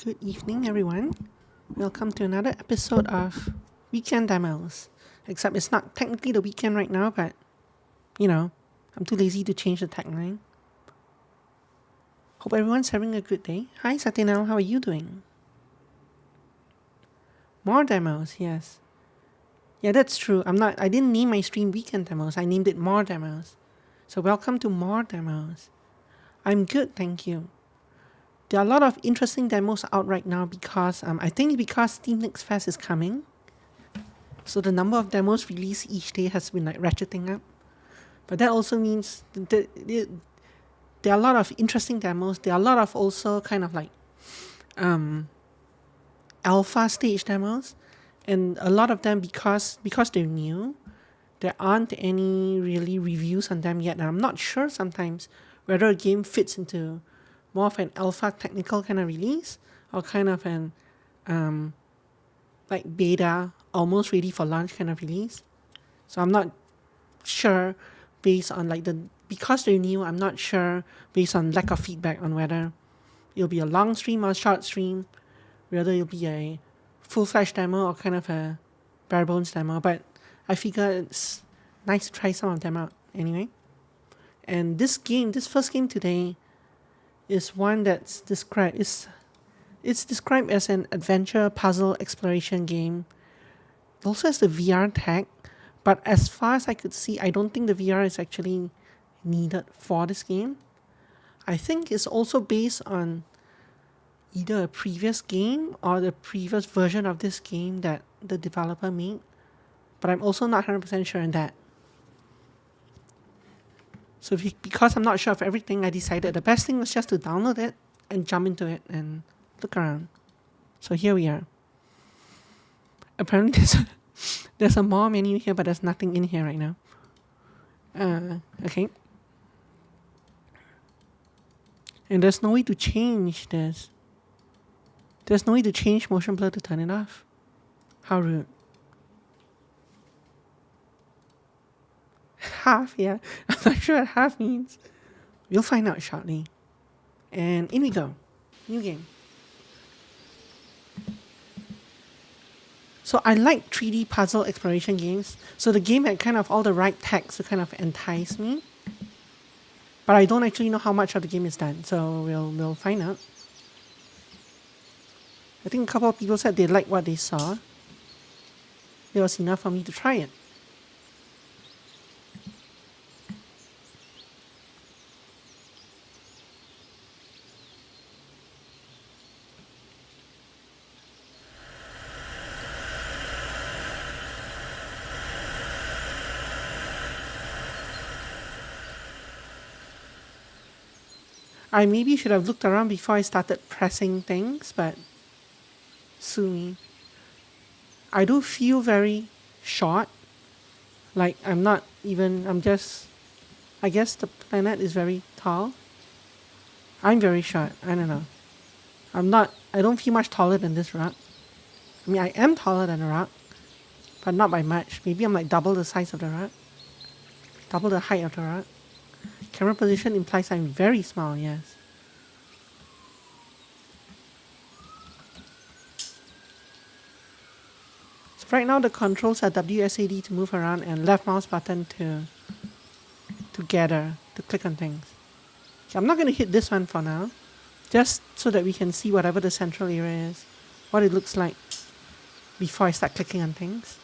Good evening, everyone. Welcome to another episode of Weekend Demos. Except it's not technically the weekend right now, but I'm too lazy to change the tagline. Hope everyone's having a good day. Hi, Satinal, how are you doing? More demos, yes. Yeah, that's true. I didn't name my stream Weekend Demos. I named it More Demos. So welcome to More Demos. I'm good, thank you. There are a lot of interesting demos out right now because I think because Steam Next Fest is coming, so the number of demos released each day has been ratcheting up. But that also means there are a lot of interesting demos. There are a lot of also kind of alpha stage demos, and a lot of them because they're new, there aren't any really reviews on them yet. And I'm not sure sometimes whether a game fits into more of an alpha technical kind of release or kind of an beta, almost ready for launch kind of release. So I'm not sure based on because they're new, I'm not sure based on lack of feedback on whether it'll be a long stream or a short stream, whether it'll be a full-fledged demo or kind of a bare bones demo. But I figure it's nice to try some of them out anyway. And this first game today, is one that's described it's described as an adventure puzzle exploration game. It also has the VR tag, but as far as I could see, I don't think the VR is actually needed for this game. I think it's also based on either a previous game or the previous version of this game that the developer made, but I'm also not 100% sure on that. So because I'm not sure of everything, I decided the best thing was just to download it and jump into it and look around. So here we are. Apparently there's a more menu here, but there's nothing in here right now. Okay. And there's no way to change this. There's no way to change motion blur to turn it off. How rude. Half, yeah. I'm not sure what half means. We'll find out shortly. And in we go. New game. So I like 3D puzzle exploration games. So the game had kind of all the right tags to kind of entice me. But I don't actually know how much of the game is done. So we'll find out. I think a couple of people said they liked what they saw. It was enough for me to try it. I maybe should have looked around before I started pressing things, but sue me. I do feel very short. I guess the planet is very tall. I'm very short. I don't know. I don't feel much taller than this rock. I mean, I am taller than a rock, but not by much. Maybe I'm double the size of the rock. Double the height of the rock. Camera position implies I'm very small, yes. So right now the controls are WSAD to move around and left mouse button to gather, to click on things. Okay, I'm not going to hit this one for now, just so that we can see whatever the central area is, what it looks like before I start clicking on things.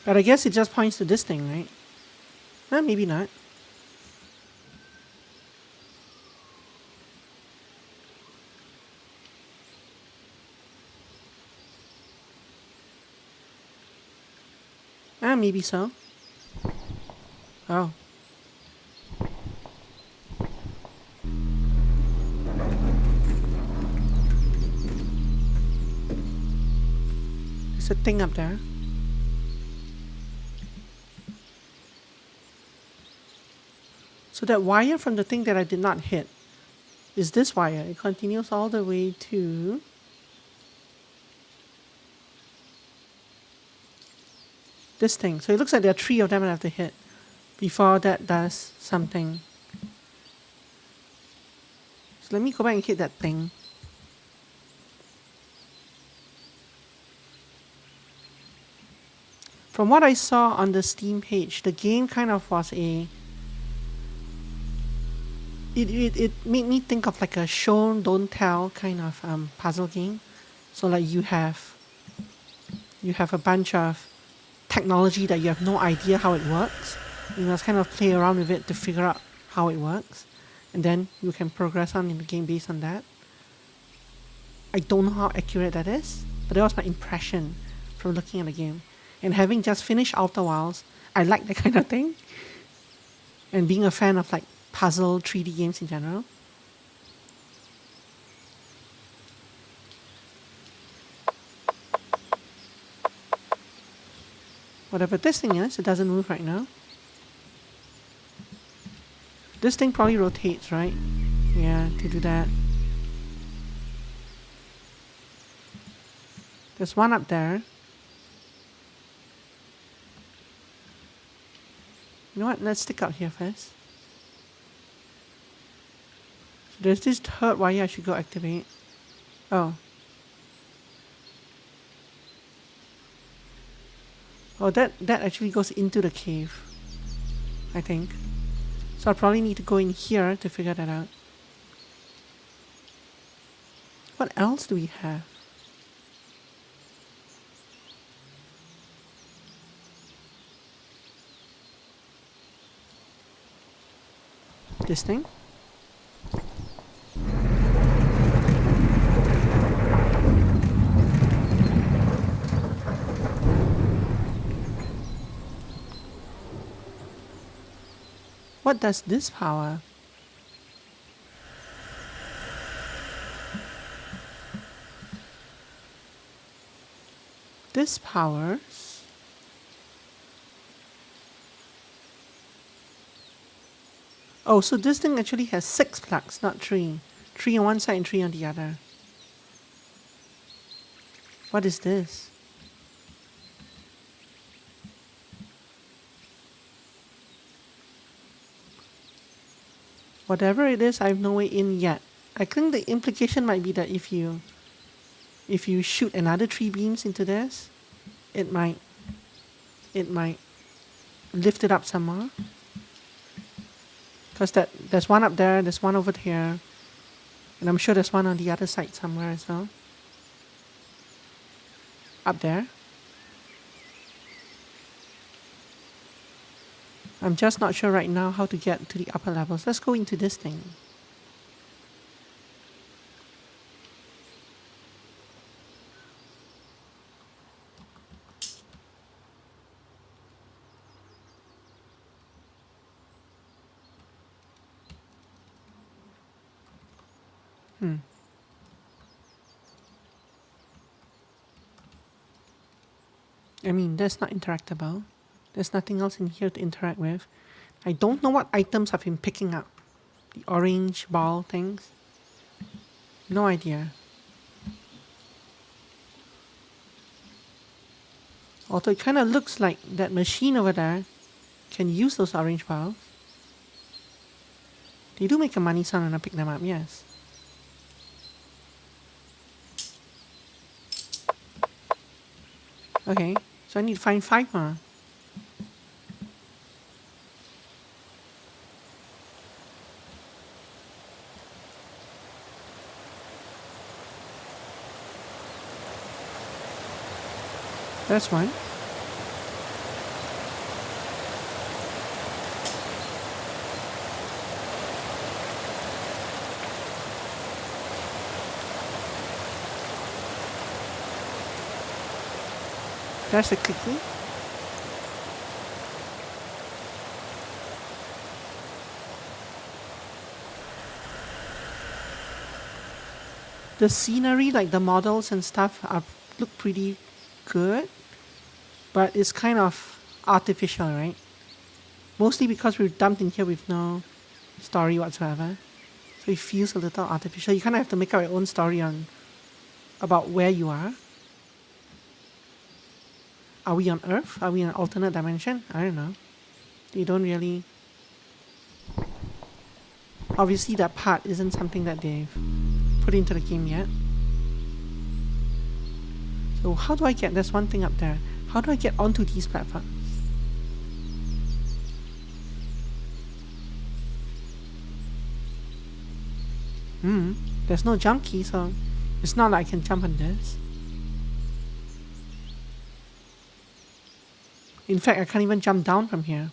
But I guess it just points to this thing, right? Maybe not. Maybe so. Oh. There's a thing up there. So that wire from the thing that I did not hit is this wire. It continues all the way to this thing. So it looks like there are 3 of them I have to hit before that does something. So let me go back and hit that thing. From what I saw on the Steam page, the game kind of was it made me think of like a show don't tell kind of puzzle game. So like you have a bunch of technology that you have no idea how it works. You must kind of play around with it to figure out how it works, and then you can progress on in the game based on that. I don't know how accurate that is, but that was my impression from looking at the game. And having just finished Outer Wilds, I like that kind of thing. And being a fan of like puzzle 3D games in general. Whatever this thing is, it doesn't move right now. This thing probably rotates, right? Yeah, to do that. There's one up there. You know what? Let's stick out here first. So there's this third wire I should go activate. Oh. Oh, that actually goes into the cave, I think. So I'll probably need to go in here to figure that out. What else do we have? This thing? What does this power? This powers. Oh, so this thing actually has 6 plugs, not 3. 3 on one side and 3 on the other. What is this? Whatever it is, I have no way in yet. I think the implication might be that if you shoot another 3 beams into this, it might lift it up some more. Because there's one up there, there's one over here, and I'm sure there's one on the other side somewhere as well. Up there. I'm just not sure right now how to get to the upper levels. Let's go into this thing. I mean, that's not interactable. There's nothing else in here to interact with. I don't know what items I've been picking up. The orange ball things. No idea. Although it kind of looks like that machine over there can use those orange balls. They do make a money sound when I pick them up, yes. Okay, so I need to find 5 more. That's one. That's a cookie. The scenery, like the models and stuff, look pretty good, but it's kind of artificial, right? Mostly because we're dumped in here with no story whatsoever, so it feels a little artificial. You kind of have to make up your own story about where you are. Are we on Earth? Are we in an alternate dimension? I don't know. They don't really... Obviously that part isn't something that they've put into the game yet. So how do I get... There's one thing up there. How do I get onto these platforms? There's no jump key, so it's not like I can jump on this. In fact, I can't even jump down from here.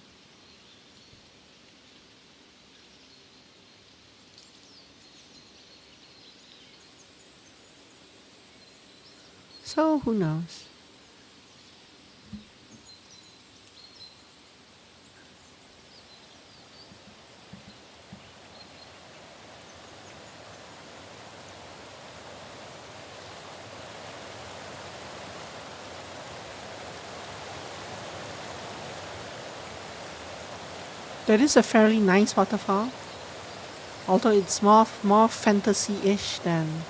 So, who knows? That is a fairly nice waterfall. Although it's more fantasy-ish than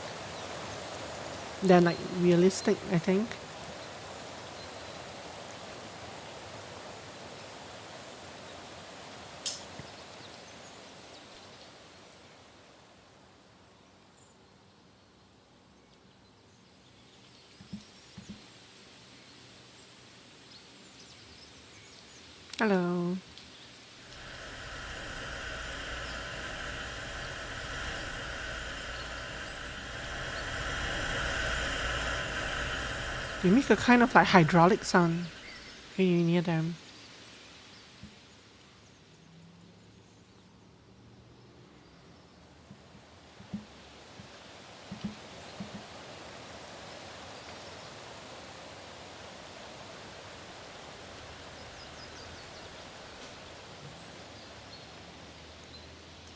like realistic, I think. Hello. They make a kind of like hydraulic sound when you're near them.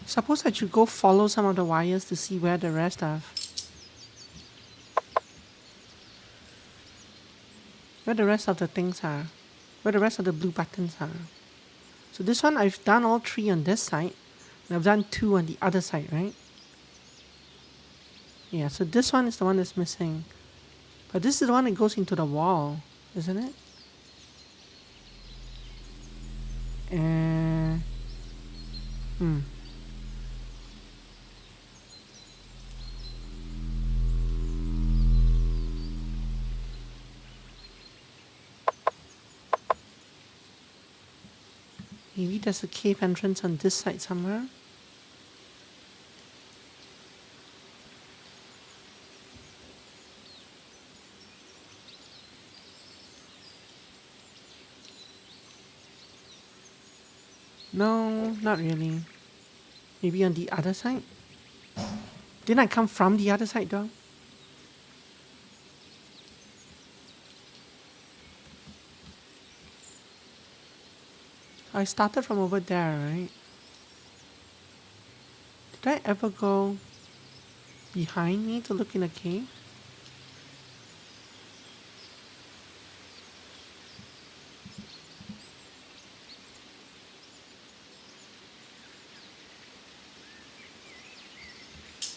Suppose I should go follow some of the wires to see where the rest of the things are. Where the rest of the blue buttons are. So this one I've done all 3 on this side. And I've done 2 on the other side, right? Yeah, so this one is the one that's missing. But this is the one that goes into the wall, isn't it? Maybe there's a cave entrance on this side somewhere. No, not really. Maybe on the other side? Didn't I come from the other side though? I started from over there, right? Did I ever go behind me to look in the cave?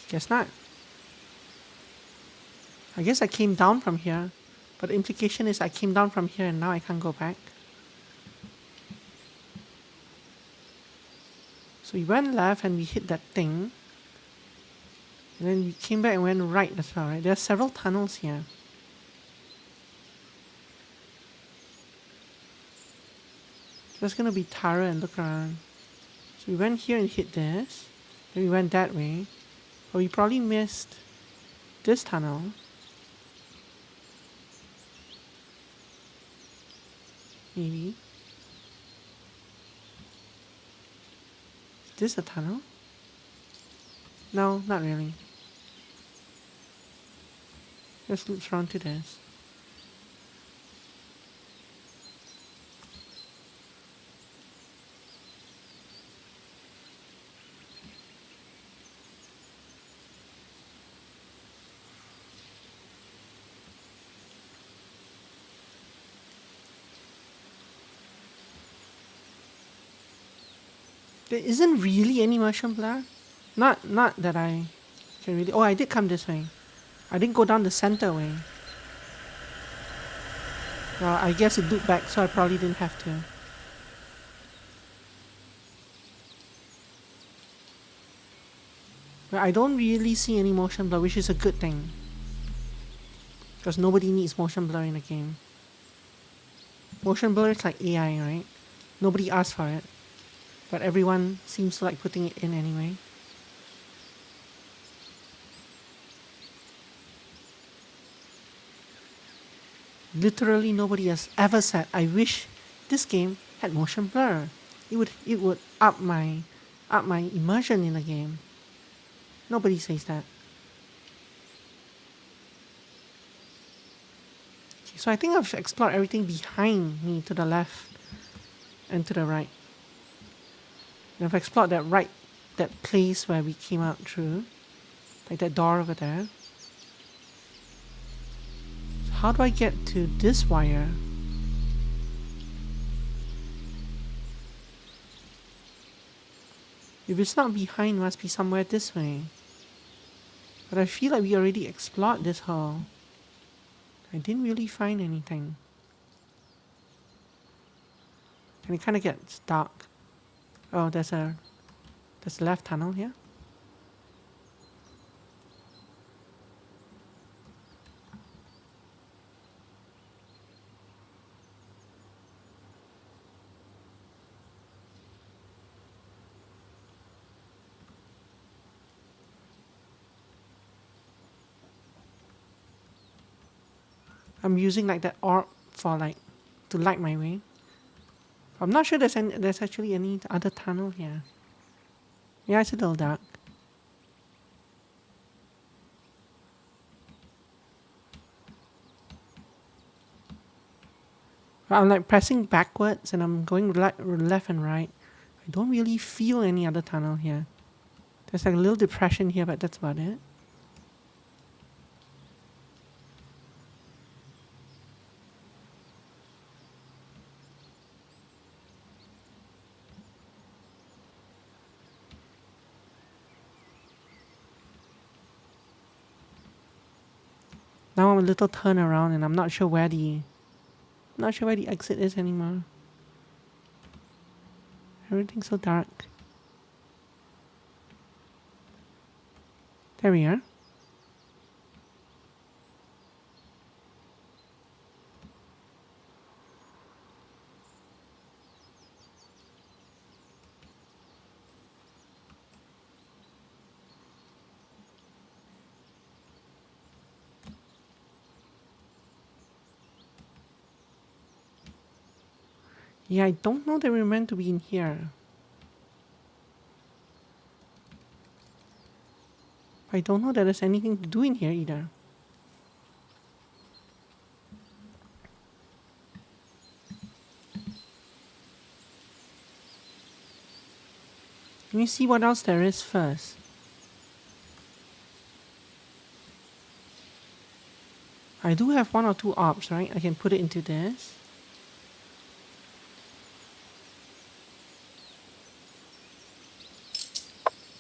Guess not. I guess I came down from here, but the implication is I came down from here and now I can't go back. So we went left and we hit that thing. And then we came back and went right as well, right? There are several tunnels here. Just gonna be Tara and look around. So we went here and hit this. Then we went that way. But we probably missed this tunnel. Maybe. Is this a tunnel? No, not really. Just loops around to this. There isn't really any motion blur. Not that I can really... Oh, I did come this way. I didn't go down the center way. Well, I guess it looped back, so I probably didn't have to. But I don't really see any motion blur, which is a good thing. Because nobody needs motion blur in a game. Motion blur is like AI, right? Nobody asked for it. But everyone seems to like putting it in anyway. Literally nobody has ever said, I wish this game had motion blur. It would up my immersion in the game. Nobody says that. Okay, so I think I've explored everything behind me to the left and to the right. And I've explored that place where we came out through. Like that door over there. So how do I get to this wire? If it's not behind, it must be somewhere this way. But I feel like we already explored this hall. I didn't really find anything. And it kind of gets dark. Oh, there's a left tunnel here. I'm using like that orb for like to light my way. I'm not sure there's actually any other tunnel here. Yeah, it's a little dark. I'm like pressing backwards and I'm going left and right. I don't really feel any other tunnel here. There's like a little depression here, but that's about it. Now I'm a little turn around and I'm not sure where the exit is anymore. Everything's so dark. There we are. Yeah, I don't know that we're meant to be in here. I don't know that there's anything to do in here either. Let me see what else there is first. I do have 1 or 2 orbs, right? I can put it into this.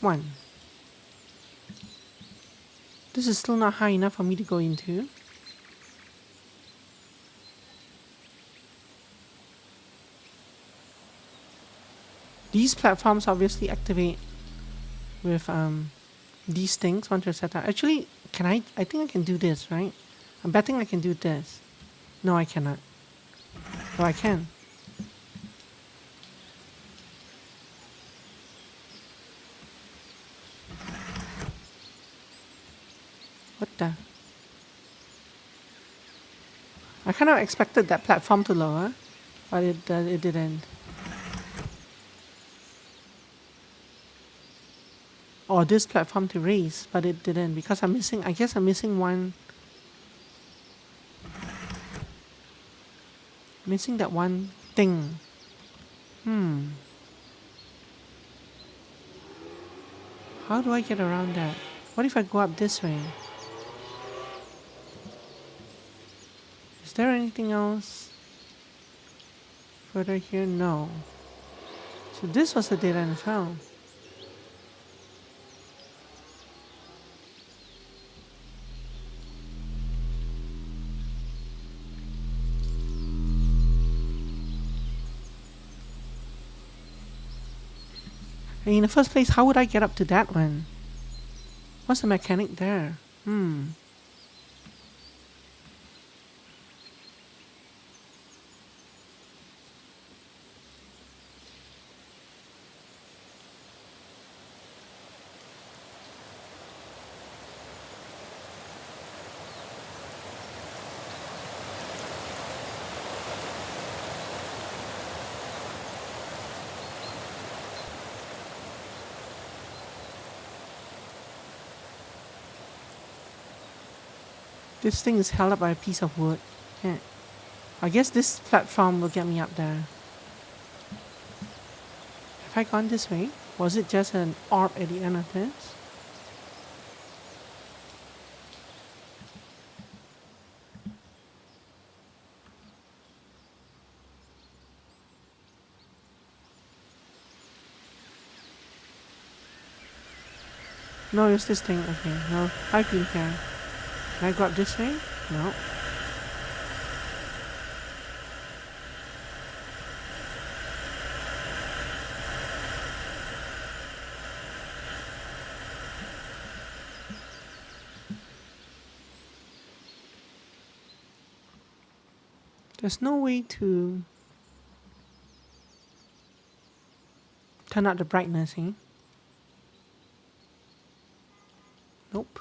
One. This is still not high enough for me to go into. These platforms obviously activate with these things once you're set up. Actually, I think I can do this, right? I'm betting I can do this. No, I cannot. Oh, I can. What the? I kind of expected that platform to lower, but it didn't. Or this platform to raise, but it didn't because I guess I'm missing one. Missing that one thing. How do I get around that? What if I go up this way? Is there anything else further here? No. So this was the dead end as well. And in the first place, how would I get up to that one? What's the mechanic there? This thing is held up by a piece of wood. Yeah. I guess this platform will get me up there. Have I gone this way? Was it just an orb at the end of this? No, it's this thing. Okay, no. I've been here. Can I go up this way? No. There's no way to turn up the brightness, eh? Nope.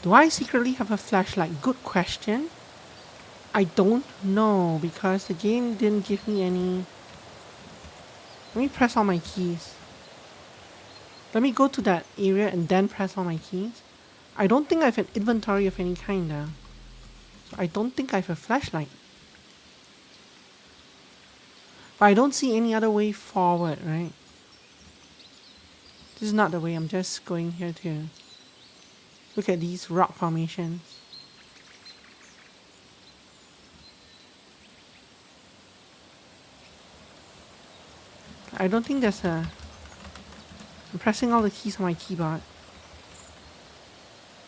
Do I secretly have a flashlight? Good question. I don't know because the game didn't give me any. Let me press all my keys. Let me go to that area and then press all my keys. I don't think I have an inventory of any kind now. So I don't think I have a flashlight. But I don't see any other way forward, right? This is not the way. I'm just going here to look at these rock formations. I don't think there's a... I'm pressing all the keys on my keyboard.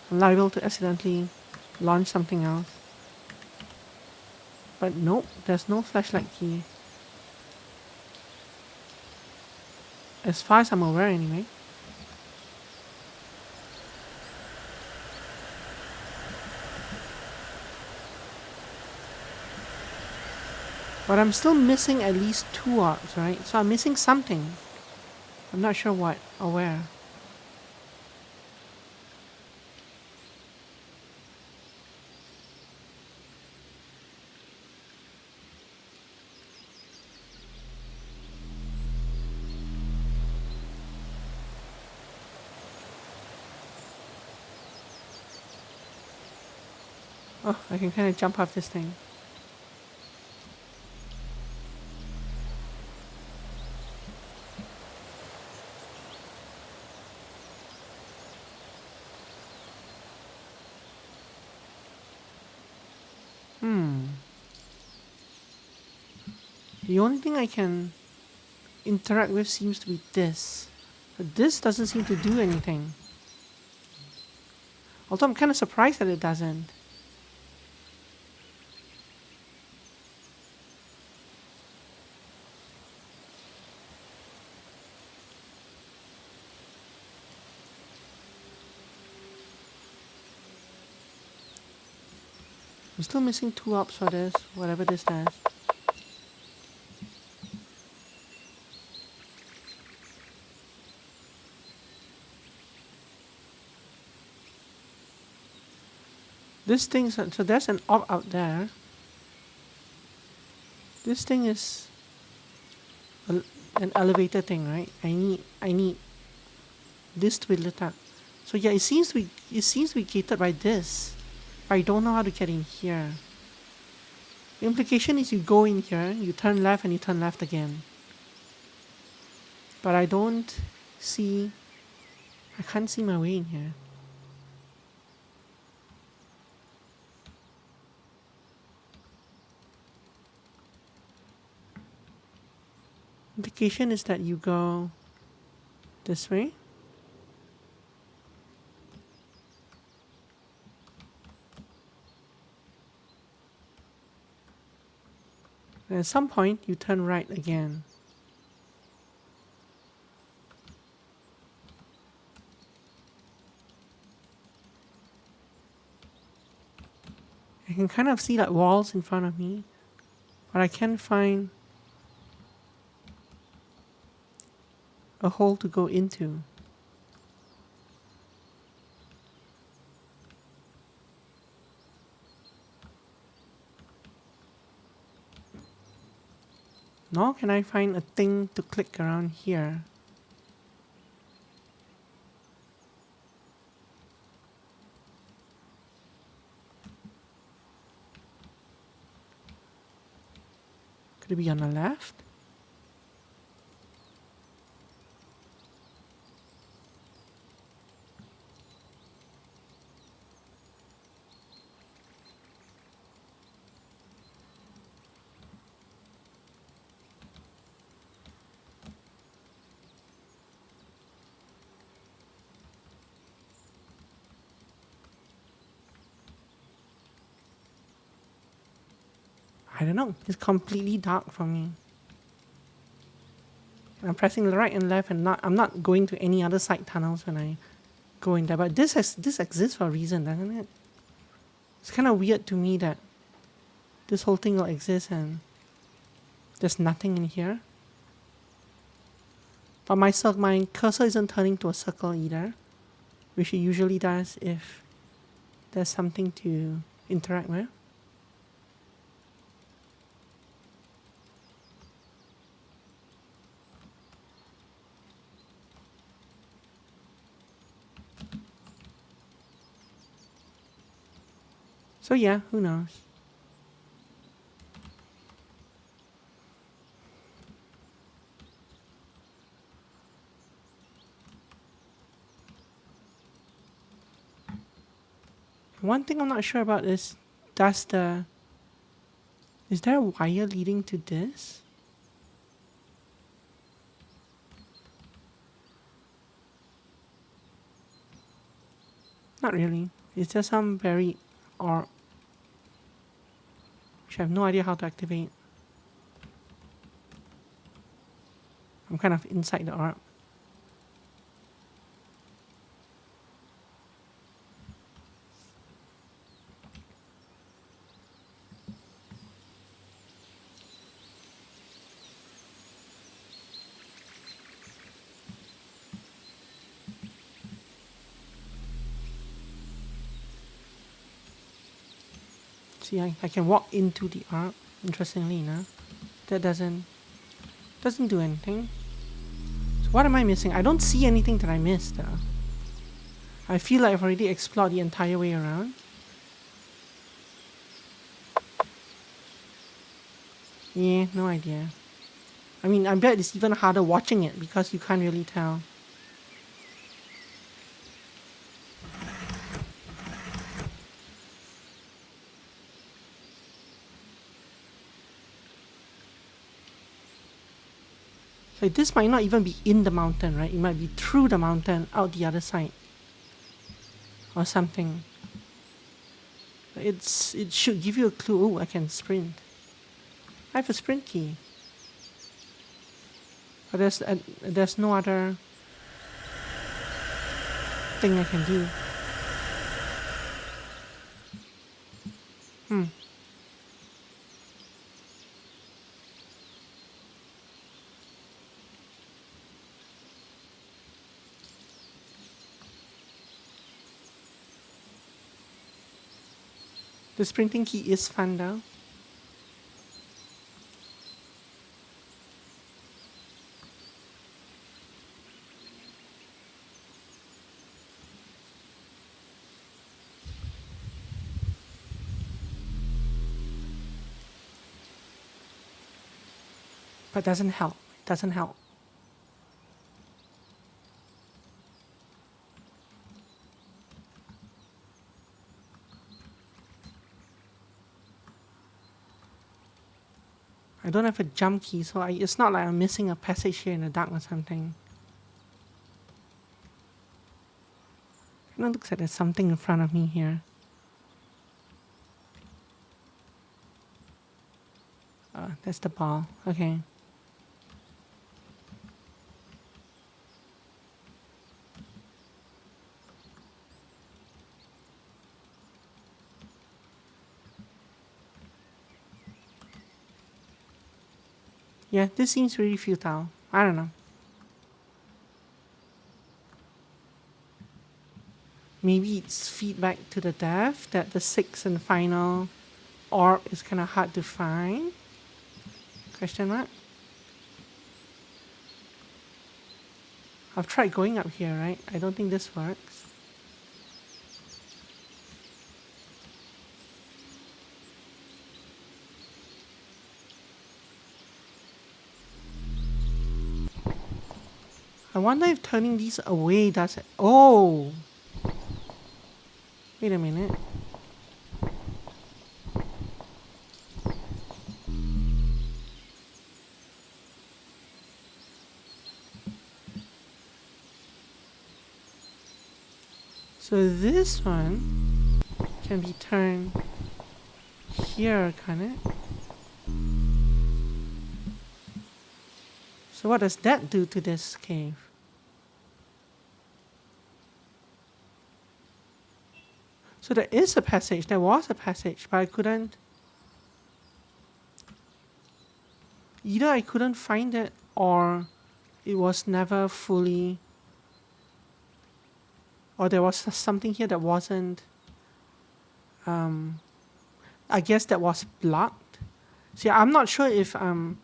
I'm liable to accidentally launch something else. But nope, there's no flashlight key. As far as I'm aware anyway. But I'm still missing at least 2 orbs, right? So I'm missing something. I'm not sure what or where. Oh, I can kind of jump off this thing. The only thing I can interact with seems to be this. But this doesn't seem to do anything. Although I'm kind of surprised that it doesn't. I'm still missing 2 orbs for this, whatever this does. This thing, so there's an orb out there. This thing is an elevator thing, right? I need this to be lit up. So yeah, it seems to be gated by this. I don't know how to get in here. The implication is you go in here, you turn left and you turn left again. But I can't see my way in here. Implication is that you go this way. And at some point, you turn right again. I can kind of see like walls in front of me, but I can't find a hole to go into. Nor can I find a thing to click around here. Could it be on the left? I don't know. It's completely dark for me. I'm pressing the right and left, and I'm not going to any other side tunnels when I go in there. But this exists for a reason, doesn't it? It's kind of weird to me that this whole thing will exist and there's nothing in here. But my cursor isn't turning to a circle either, which it usually does if there's something to interact with. So yeah, who knows? One thing I'm not sure about is, is there a wire leading to this? Not really. It's just some buried orb, which I have no idea how to activate. I'm kind of inside the orb. See, I can walk into the orb, interestingly enough. That doesn't do anything. So what am I missing? I don't see anything that I missed though. I feel like I've already explored the entire way around. Yeah, no idea. I mean, I bet it's even harder watching it because you can't really tell. Like this might not even be in the mountain, right? It might be through the mountain, out the other side. Or something. It should give you a clue. Oh, I can sprint. I have a sprint key. But there's no other thing I can do. The sprinting key is fun though. But doesn't help. It doesn't help. I don't have a jump key, so it's not like I'm missing a passage here in the dark or something. It looks like there's something in front of me here. That's the ball. Okay. Yeah, this seems really futile. I don't know. Maybe it's feedback to the dev that the sixth and final orb is kind of hard to find? Question mark? I've tried going up here, right? I don't think this works. I wonder if turning these away does it. Oh! Wait a minute. So this one can be turned here, can it? So what does that do to this cave? So there is a passage, there was a passage, but I couldn't... Either I couldn't find it or it was never fully... Or there was something here that wasn't... I guess that was blocked. See, I'm not sure if... So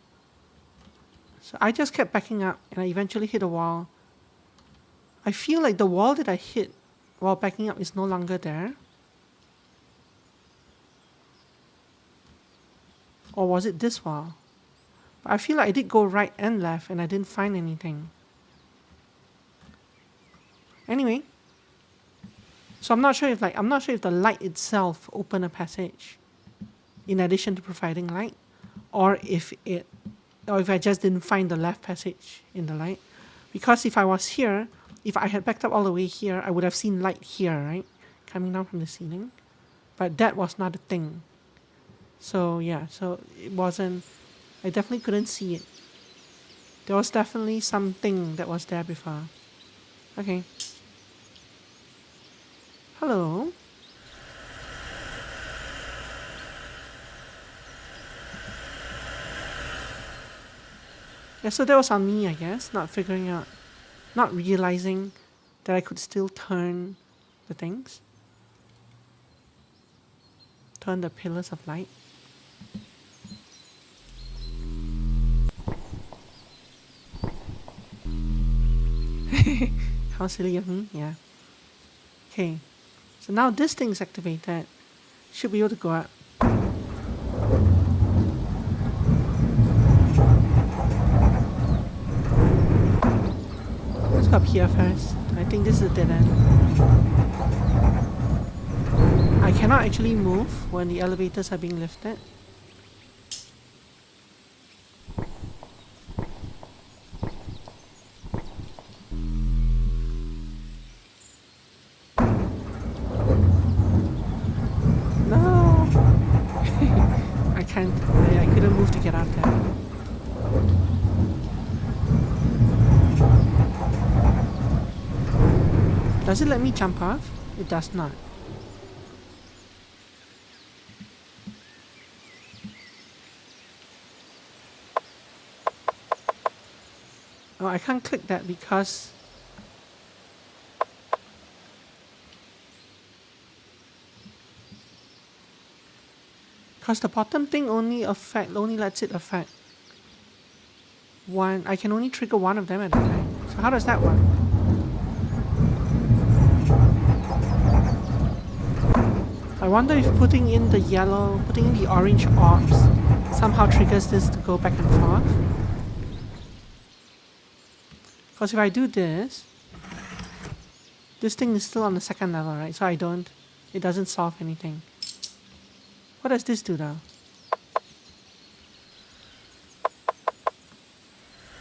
I just kept backing up and I eventually hit a wall. I feel like the wall that I hit while backing up is no longer there. Or was it this wall? But I feel like I did go right and left and I didn't find anything. Anyway. So I'm not sure if the light itself opened a passage in addition to providing light, or if I just didn't find the left passage in the light. Because if I was here, if I had backed up all the way here, I would have seen light here, right? Coming down from the ceiling. But that was not a thing. So yeah, so it wasn't, I definitely couldn't see it. There was definitely something that was there before. Okay. Hello. Yeah, so that was on me, I guess, not realizing that I could still turn the things. Turn the pillars of light. How silly of me, yeah. Okay, so now this thing's activated. Should be able to go up. Let's go up here first. I think this is a dead end. I cannot actually move when the elevators are being lifted. No! I can't. I couldn't move to get out there. Does it let me jump off? It does not. Oh, I can't click that because the bottom thing only lets it affect one. I can only trigger one of them at a time. So how does that work? I wonder if putting in the orange orbs somehow triggers this to go back and forth. Because if I do this thing is still on the second level, right? So it doesn't solve anything. What does this do though?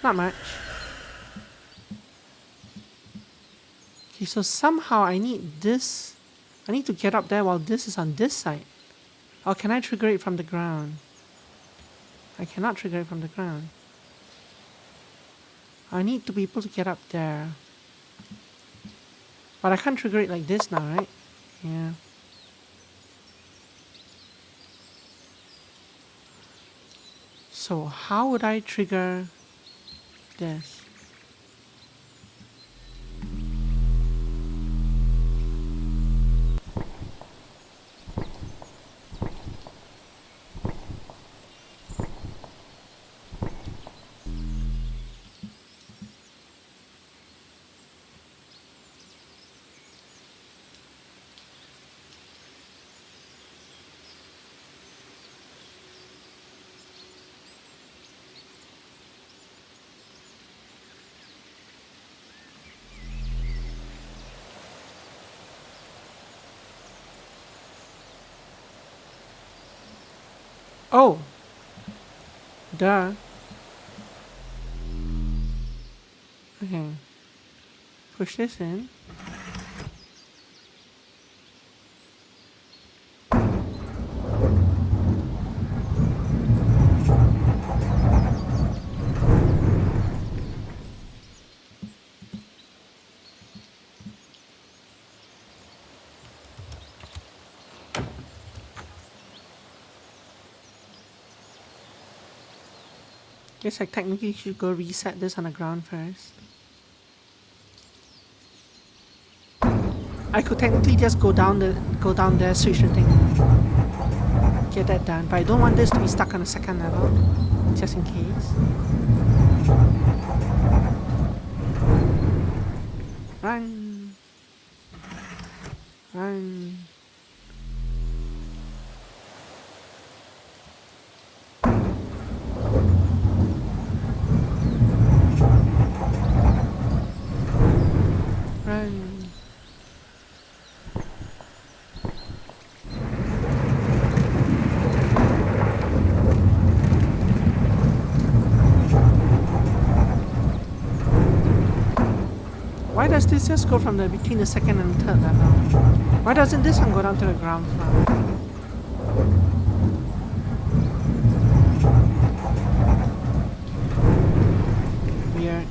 Not much. Okay, so somehow I need to get up there while this is on this side. Or can I trigger it from the ground? I cannot trigger it from the ground. I need to be able to get up there. But I can't trigger it like this now, right? Yeah. So how would I trigger this? Oh! Duh. Okay. Push this in. Guess I technically should go reset this on the ground first. I could technically just go down there, switch the thing, get that done. But I don't want this to be stuck on the second level, just in case. Run! Run! Run! Why does this just go from between the second and third level? Why doesn't this one go down to the ground floor? Weird.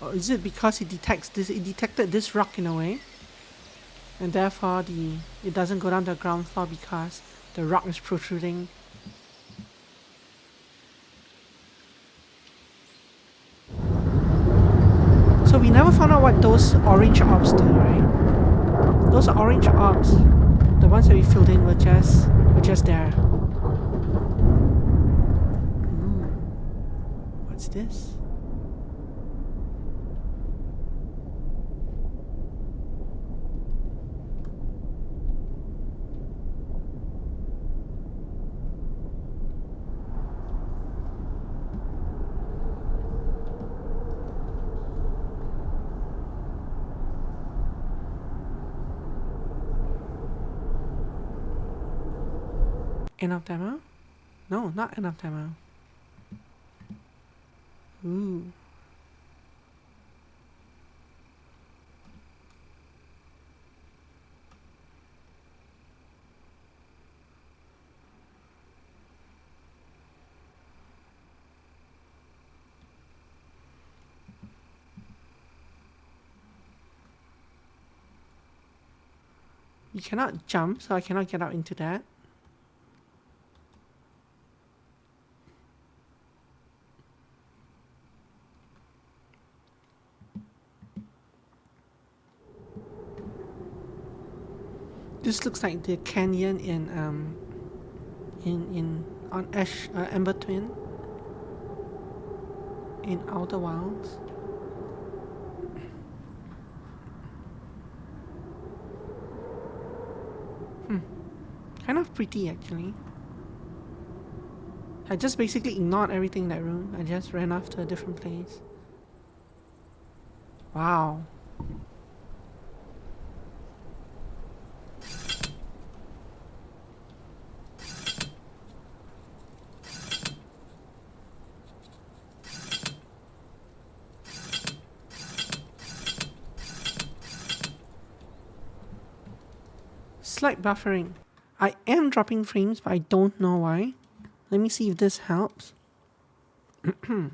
Or is it because it detects this? It detected this rock in a way, and therefore it doesn't go down to the ground floor because the rock is protruding. So we never found out what those orange orbs do, right? Those orange orbs, the ones that we filled in, were just there. Ooh. What's this? Enough ammo? No, not enough ammo. Ooh. We cannot jump, so I cannot get out into that. This looks like the canyon in Ember Twin in Outer Wilds. Kind of pretty actually. I just basically ignored everything in that room. I just ran off to a different place. Wow. slight buffering. I am dropping frames, but I don't know why. Let me see if this helps. Let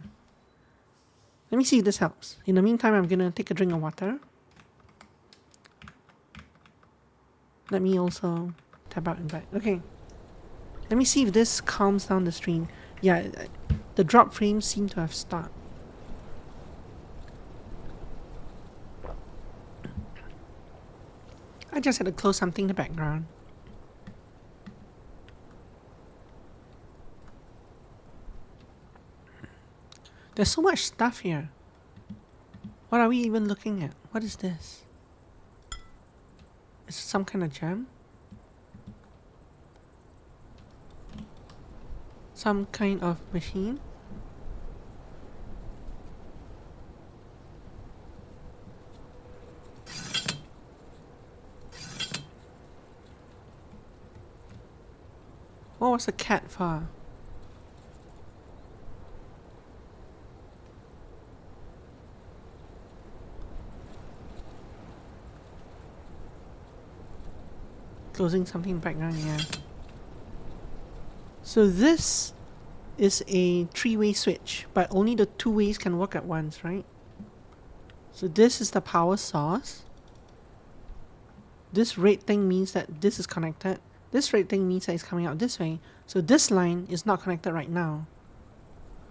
me see if this helps. In the meantime, I'm gonna take a drink of water. Let me also tap out and back. Okay. Let me see if this calms down the stream. Yeah, the drop frames seem to have stopped. I just had to close something in the background. There's so much stuff here. What are we even looking at? What is this? Is it some kind of gem? Some kind of machine? What was the cat for? Closing something in the background, yeah. So this is a three-way switch, but only the two ways can work at once, right? So this is the power source. This red thing means that this is connected. This red thing means that it's coming out this way. So this line is not connected right now.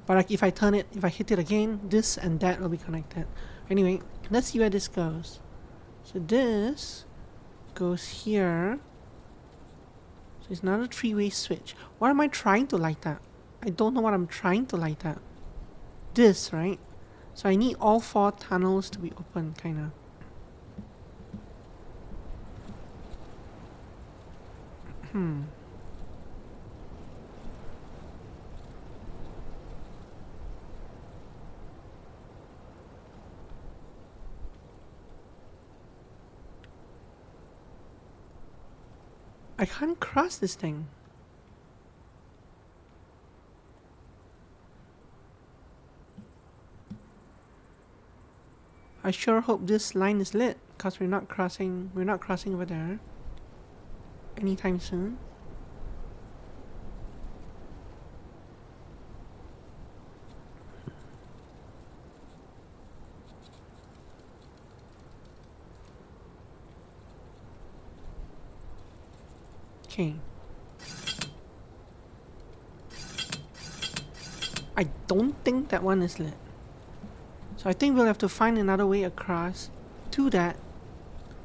But like if I turn it, if I hit it again, this and that will be connected. Anyway, let's see where this goes. So this goes here. So it's another three-way switch. What am I trying to light up? I don't know what I'm trying to light up. This, right? So I need all four tunnels to be open, kinda. I can't cross this thing. I sure hope this line is lit, because we're not crossing over there anytime soon. Okay. I don't think that one is lit. So I think we'll have to find another way across to that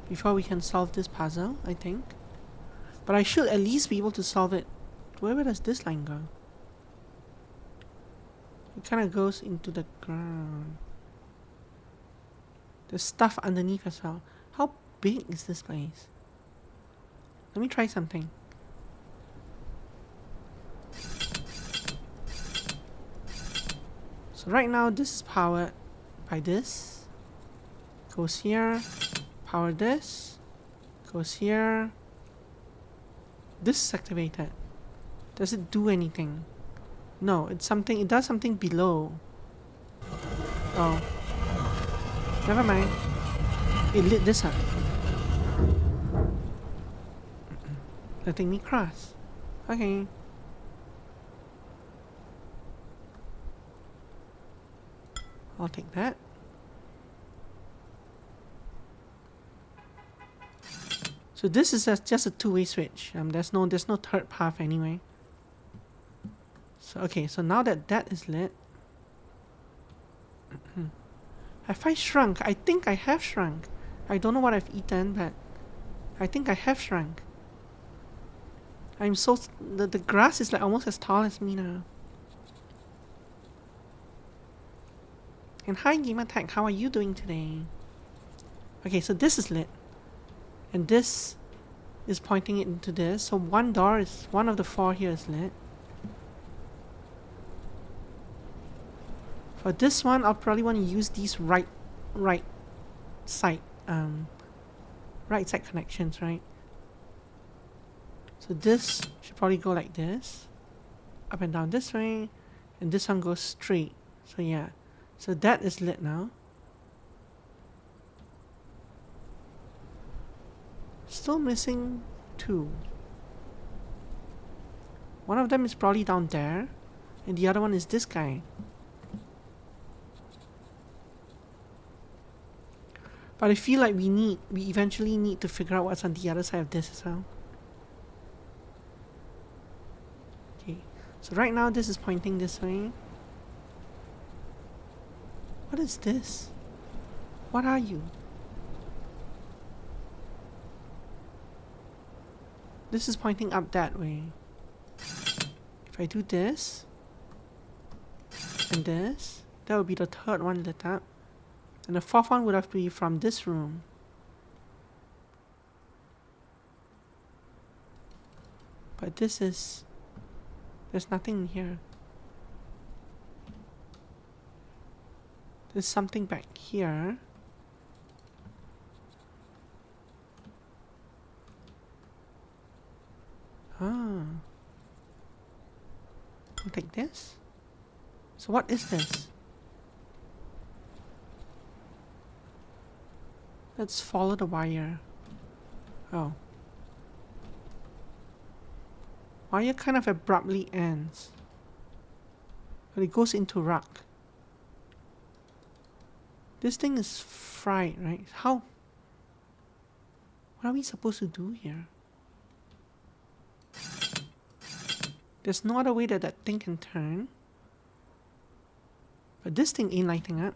before we can solve this puzzle, I think. But I should at least be able to solve it. Where does this line go? It kind of goes into the ground. There's stuff underneath as well. How big is this place? Let me try something. So right now this is powered by this. Goes here. Power this. Goes here. This is activated. Does it do anything? No, it's something. It does something below. Oh. Never mind. It lit this up. Letting me cross. Okay. I'll take that. So this is just a two-way switch. There's no third path anyway. So okay, so now that that is lit, have I shrunk? I think I have shrunk. I don't know what I've eaten, but I think I have shrunk. I'm so the grass is like almost as tall as me now. And hi Gamer Tech, how are you doing today? Okay, so this is lit. And this is pointing it into this. So one of the four here is lit. For this one, I'll probably want to use these right side connections, right? So this should probably go like this, up and down this way, and this one goes straight. So yeah, so that is lit now. Still missing two. One of them is probably down there, and the other one is this guy. But I feel like we eventually need to figure out what's on the other side of this as well. Okay, so right now this is pointing this way. What is this? What are you? This is pointing up that way. If I do this, and this, that would be the third one lit up. And the fourth one would have to be from this room. But this is... there's nothing here. There's something back here. Ah. I'll take this. So what is this? Let's follow the wire. Oh. Wire kind of abruptly ends. But it goes into rock. This thing is fried, right? How? What are we supposed to do here? There's no other way that that thing can turn. But this thing ain't lighting up.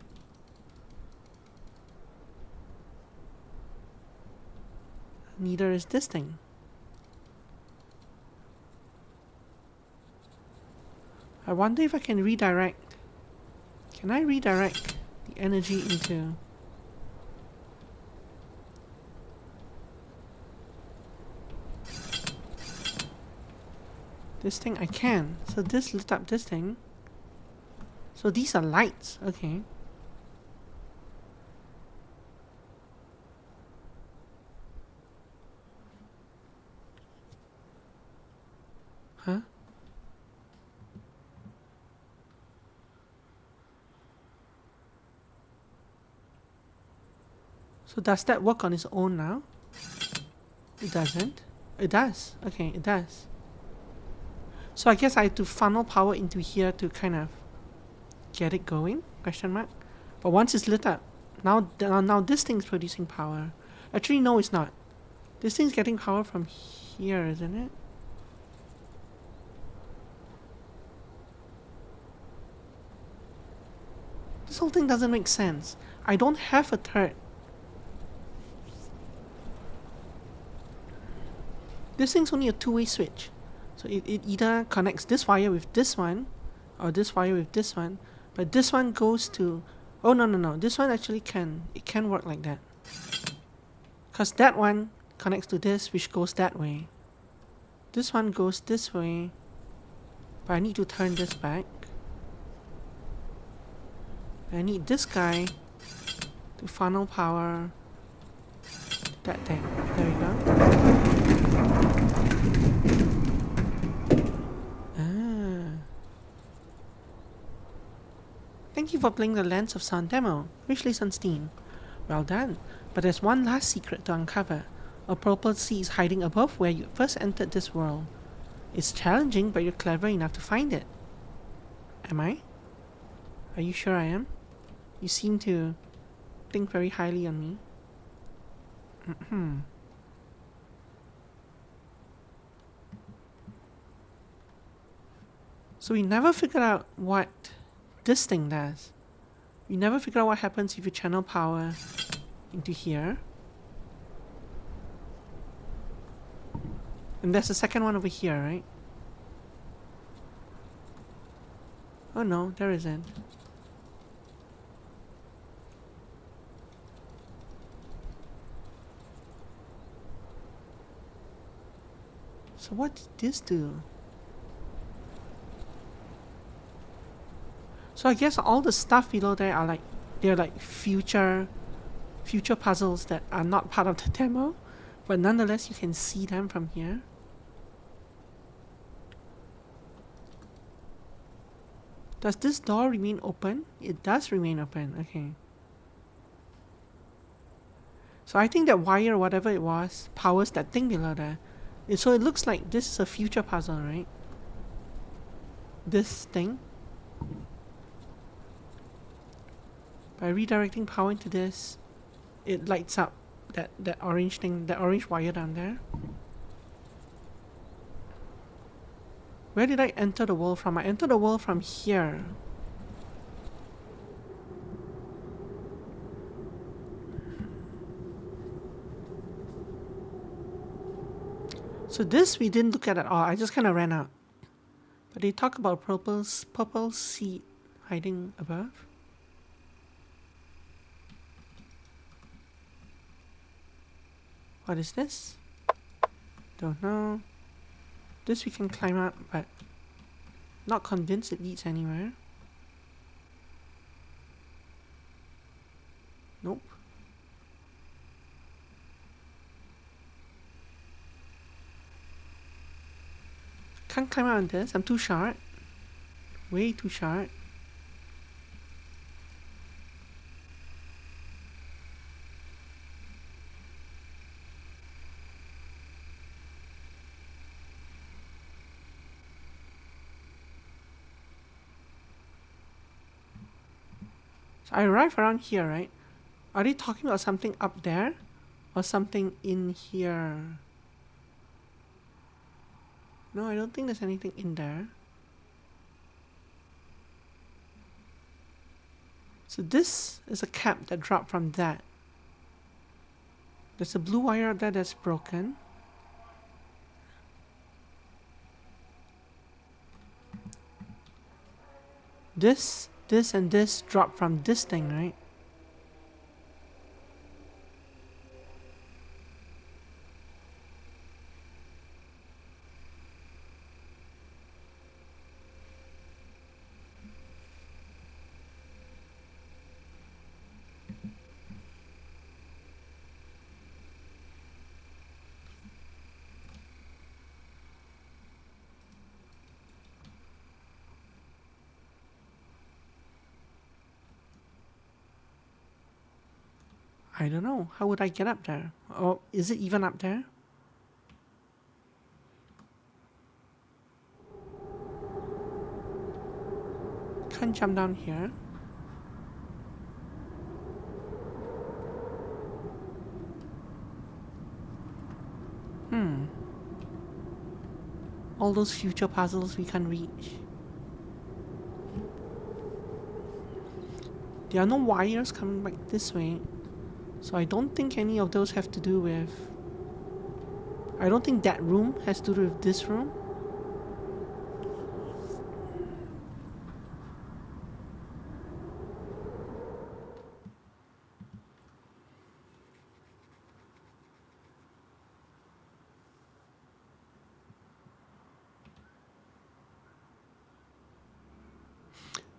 Neither is this thing. I wonder if I can redirect. Can I redirect the energy into... this thing? I can. So this lit up this thing. So these are lights. Okay. Huh? So does that work on its own now? It doesn't. It does. Okay, it does. So I guess I have to funnel power into here to kind of get it going? Question mark. But once it's lit up, now this thing's producing power. Actually, no, it's not. This thing's getting power from here, isn't it? This whole thing doesn't make sense. I don't have a third. This thing's only a two-way switch. So it either connects this wire with this one, or this wire with this one, but this one goes to... oh, no. This one actually can work like that. Because that one connects to this, which goes that way. This one goes this way, but I need to turn this back. I need this guy to funnel power that thing. There we go. Thank you for playing the Lands of Sun demo, richly on Steam. Well done, but there's one last secret to uncover. A purple sea is hiding above where you first entered this world. It's challenging, but you're clever enough to find it. Am I? Are you sure I am? You seem to think very highly on me. So we never figured out what this thing does. We never figured out what happens if you channel power into here. And there's a second one over here, right? Oh no, there isn't. So what did this do? So I guess all the stuff below there are like, they're like future puzzles that are not part of the demo, but nonetheless you can see them from here. Does this door remain open? It does remain open, okay. So I think that wire or whatever it was powers that thing below there. So it looks like this is a future puzzle, right? This thing. By redirecting power into this, it lights up that orange thing, that orange wire down there. Where did I enter the world from? I entered the world from here. So this we didn't look at all. I just kind of ran out. But they talk about purple seed hiding above. What is this? Don't know. This we can climb up, but not convinced it leads anywhere. Nope. Can't climb out on this. I'm too short. Way too short. So I arrive around here, right? Are they talking about something up there? Or something in here? No, I don't think there's anything in there. So this is a cap that dropped from that. There's a blue wire up there that's broken. This, and this dropped from this thing, right? I don't know. How would I get up there? Or is it even up there? Can't jump down here. All those future puzzles we can't reach. There are no wires coming back this way. So I don't think any of those have to do with... I don't think that room has to do with this room.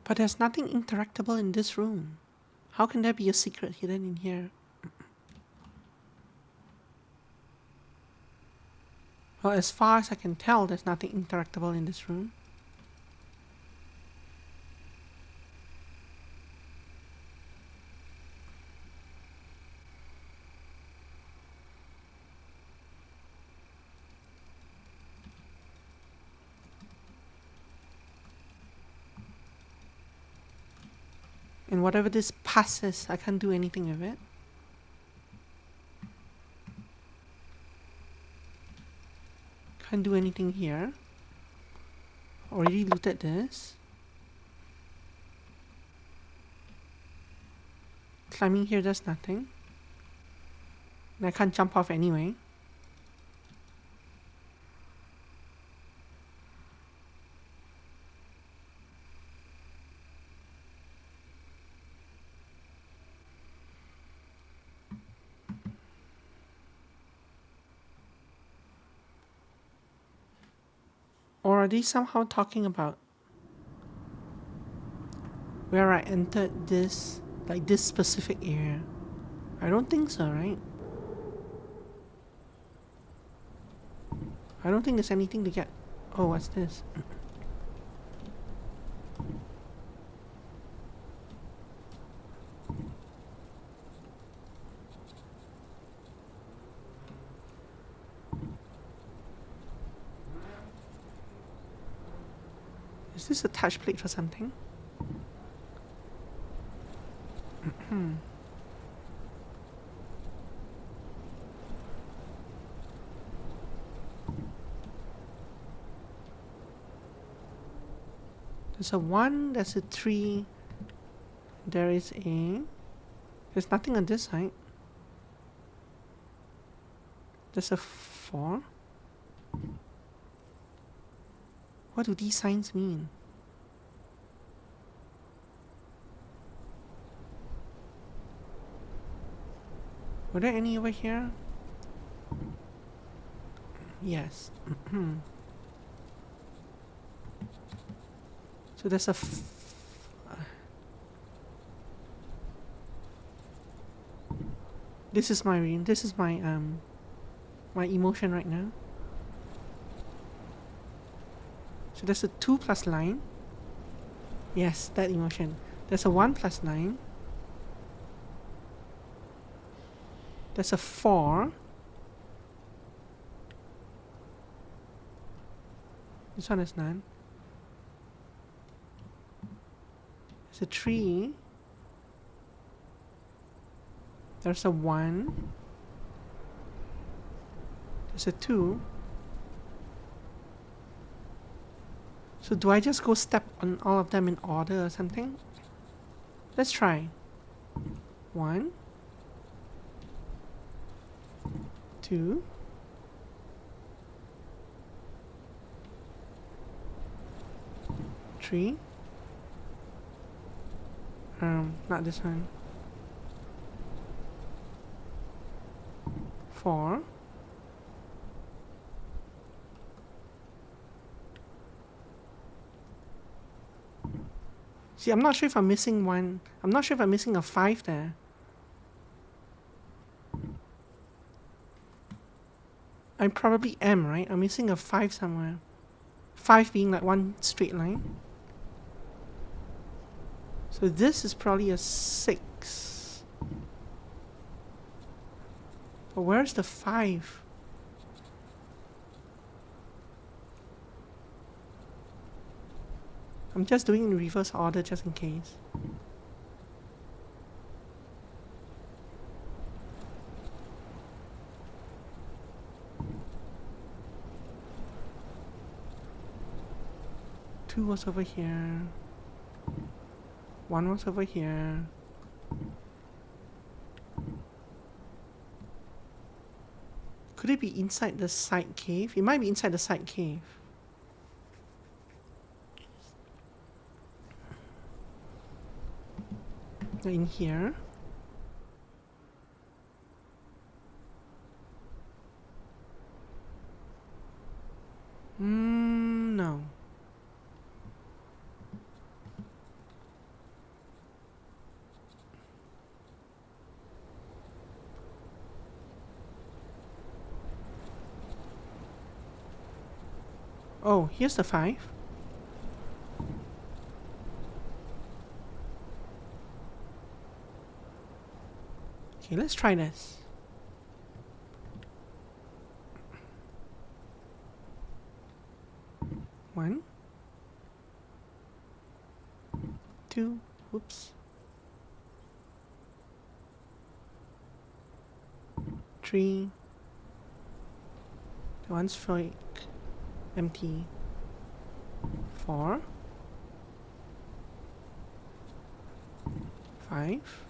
But there's nothing interactable in this room. How can there be a secret hidden in here? Well, as far as I can tell, there's nothing interactable in this room. And whatever this passes, I can't do anything with it. Can't do anything here. Already looted this. Climbing here does nothing. And I can't jump off anyway. Or are they somehow talking about where I entered this, like this specific area? I don't think so, right? I don't think there's anything to get. Oh, what's this? Is this a touch plate for something? There's a 1, there's a 3, there's nothing on this side. There's a 4. What do these signs mean? Were there any over here? Yes. So there's a this is my my emotion right now. So there's a 2 plus line. Yes, that emotion. There's a 1 plus 9. There's a 4. This one is none. There's a 3. There's a 1. There's a 2. So do I just go step on all of them in order or something? Let's try. 1, 2, 3. Not this one. 4. See, I'm not sure if I'm missing one. I'm not sure if I'm missing a 5 there. I probably am, right? I'm missing a 5 somewhere. 5 being like one straight line. So this is probably a 6. But where's the 5? I'm just doing in reverse order just in case. Two was over here. 1 was over here. Could it be inside the side cave? It might be inside the side cave. In here. No. Oh, here's the 5. Okay, let's try this. One, 2, whoops. 3. The one's fake, empty. 4, 5.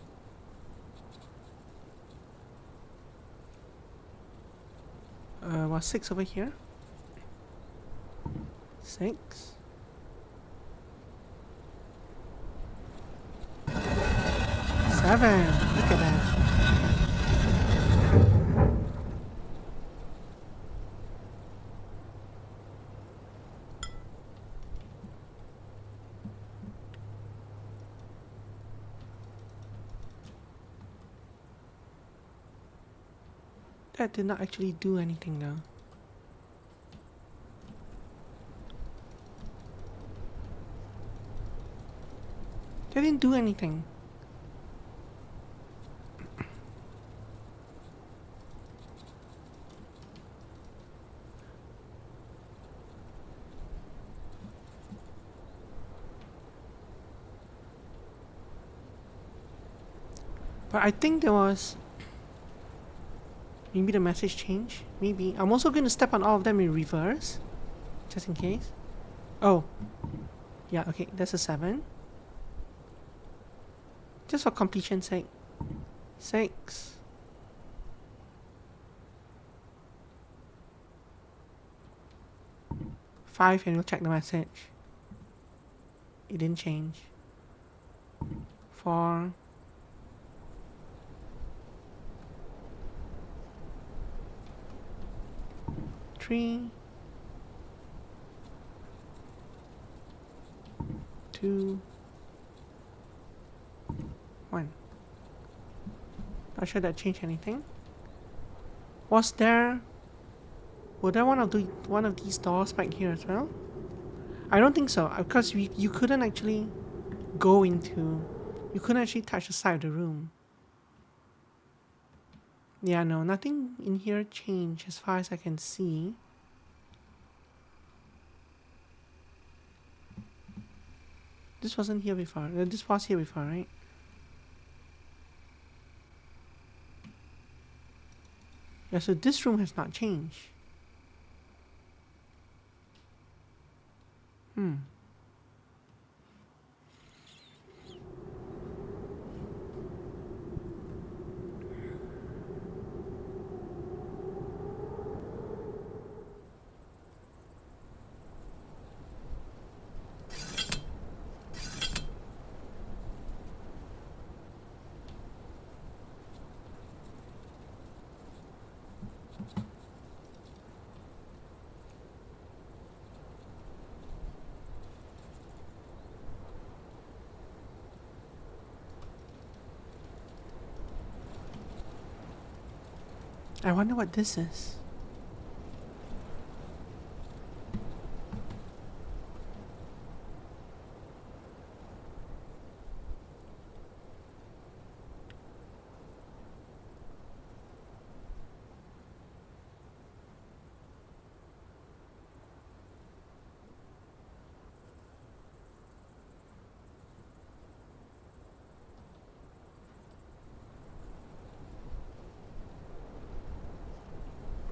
Was 6 over here? 6. 7. Look at that. That did not actually do anything though. That didn't do anything. But I think there was... Maybe the message changed? Maybe. I'm also going to step on all of them in reverse. Just in case. Oh. Yeah, okay. That's a 7. Just for completion's sake. 6. 5, and we'll check the message. It didn't change. 4. 3. 2. 1. Not sure that changed anything. Were there one of these doors back here as well? I don't think so, because you couldn't actually go into... You couldn't actually touch the side of the room. Yeah, no, nothing in here changed as far as I can see. This wasn't here before. This was here before, right? Yeah, so this room has not changed. I wonder what this is.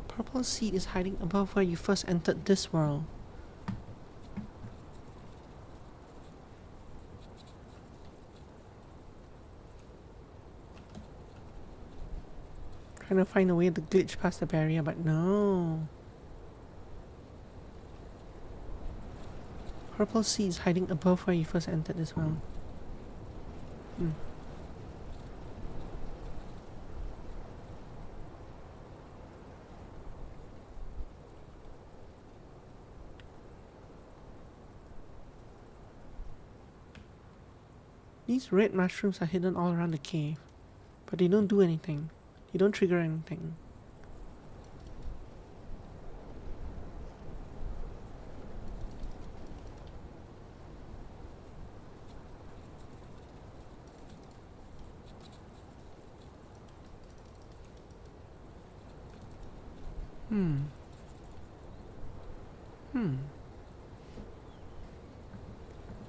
Purple seed is hiding above where you first entered this world. Trying to find a way to glitch past the barrier, but no. Purple seed is hiding above where you first entered this world. These red mushrooms are hidden all around the cave, but they don't do anything. They don't trigger anything.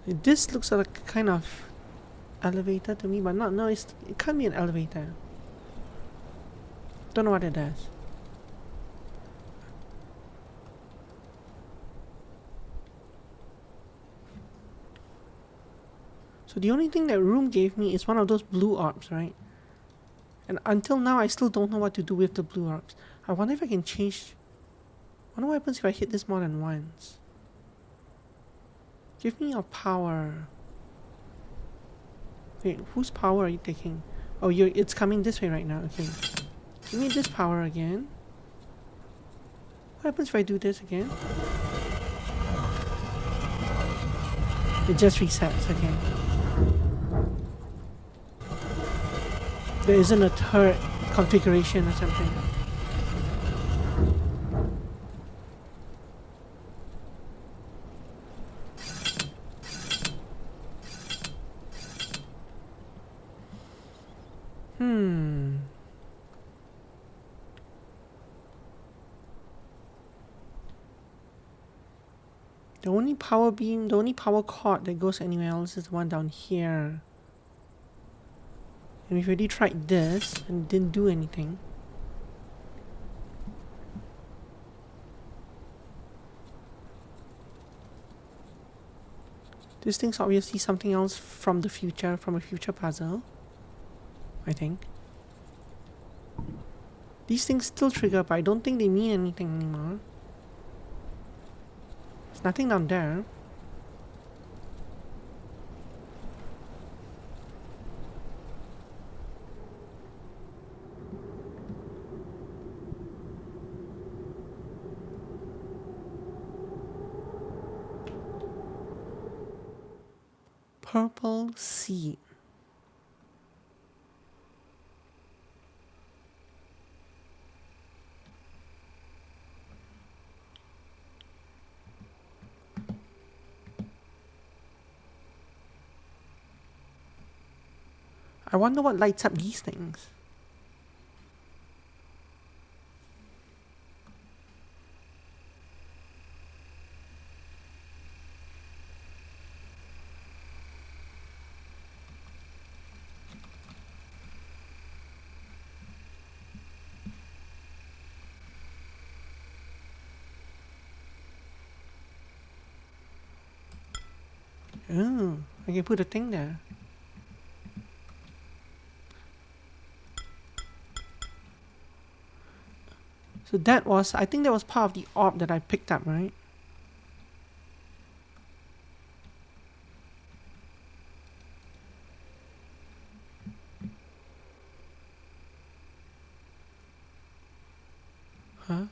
This looks like a kind of elevator to me, but no, it can't be an elevator. Don't know what it does. So the only thing that room gave me is one of those blue orbs, right? And until now, I still don't know what to do with the blue orbs. I wonder if I can change... I wonder what happens if I hit this more than once. Give me your power. Wait, whose power are you taking? Oh, it's coming this way right now. Okay. Give me this power again. What happens if I do this again? It just resets again. There isn't a third configuration or something. The only power beam, the only power cord that goes anywhere else is the one down here. And we've already tried this and didn't do anything. This thing's obviously something else from the future, from a future puzzle. I think. These things still trigger, but I don't think they mean anything anymore. There's nothing down there. Purple seed. I wonder what lights up these things. Oh, I can put a thing there. So that was, I think that was part of the orb that I picked up, right? Huh?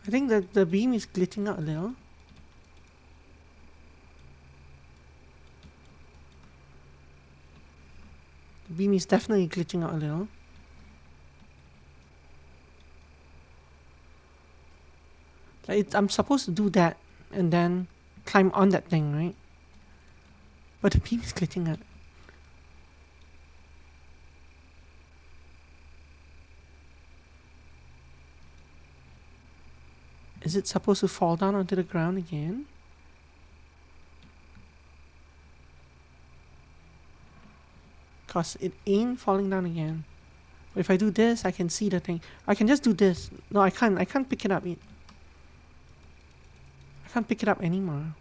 I think that the beam is glitching out a little. The beam is definitely glitching out a little. Like I'm supposed to do that and then climb on that thing, right? But the beam is glitching out. Is it supposed to fall down onto the ground again? Cause it ain't falling down again. But if I do this, I can see the thing. I can just do this. No, I can't. I can't pick it up. I can't pick it up anymore.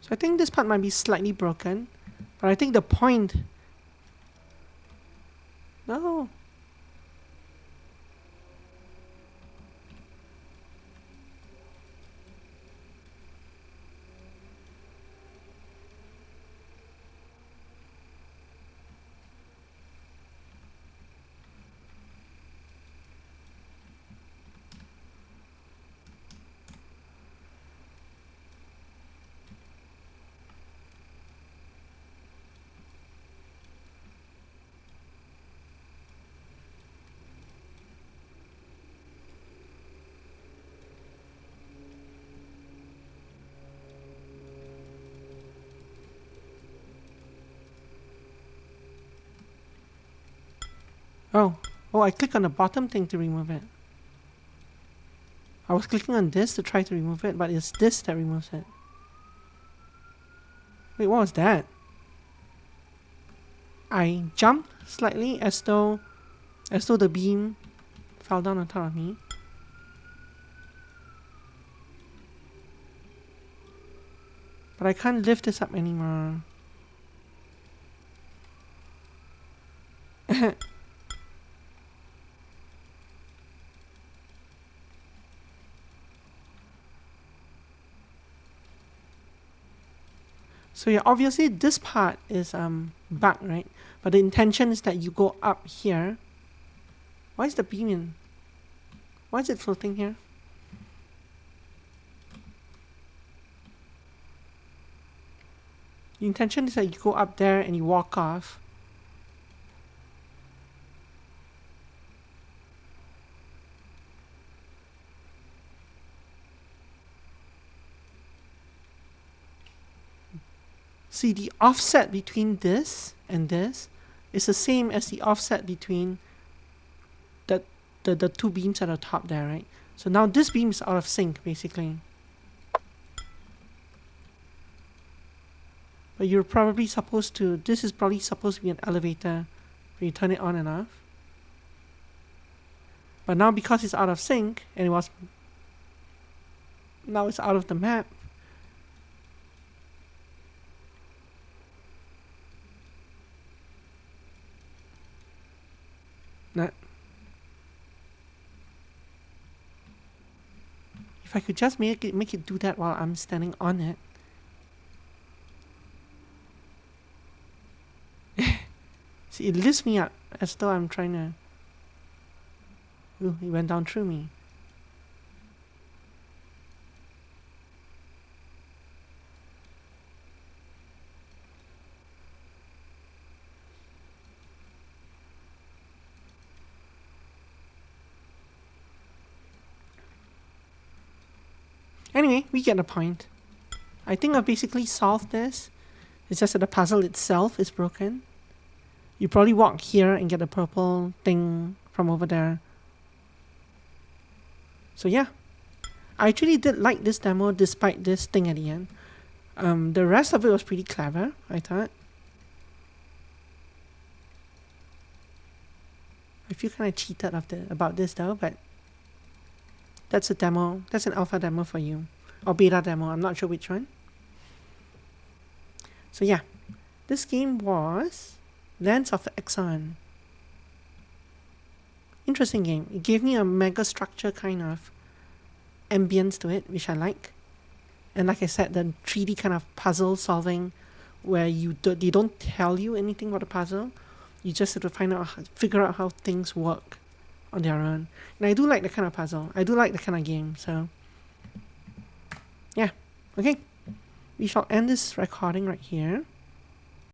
So I think this part might be slightly broken. But I think the point... No. Oh. Oh, I click on the bottom thing to remove it. I was clicking on this to try to remove it, but it's this that removes it. Wait, what was that? I jumped slightly as though the beam fell down on top of me. But I can't lift this up anymore. So yeah, obviously this part is bugged, right? But the intention is that you go up here. Why is the beam in? Why is it floating here? The intention is that you go up there and you walk off. See, the offset between this and this is the same as the offset between the two beams at the top there, right? So now this beam is out of sync, basically. But you're probably supposed to, this is probably supposed to be an elevator where you turn it on and off. But now because it's out of sync, and now it's out of the map, if I could just make it do that while I'm standing on it. See, it lifts me up as though I'm trying to... Ooh, it went down through me. Anyway, we get the point. I think I've basically solved this. It's just that the puzzle itself is broken. You probably walk here and get a purple thing from over there. So yeah, I actually did like this demo despite this thing at the end. The rest of it was pretty clever, I thought. I feel kind of cheated about this though, but that's a demo. That's an alpha demo for you. Or beta demo, I'm not sure which one. So yeah, this game was Lands of XON. Interesting game. It gave me a mega structure kind of ambience to it, which I like. And like I said, the 3D kind of puzzle solving where they don't tell you anything about the puzzle. You just have to figure out how things work on their own. And I do like that kind of puzzle. I do like that kind of game. So yeah, okay. We shall end this recording right here.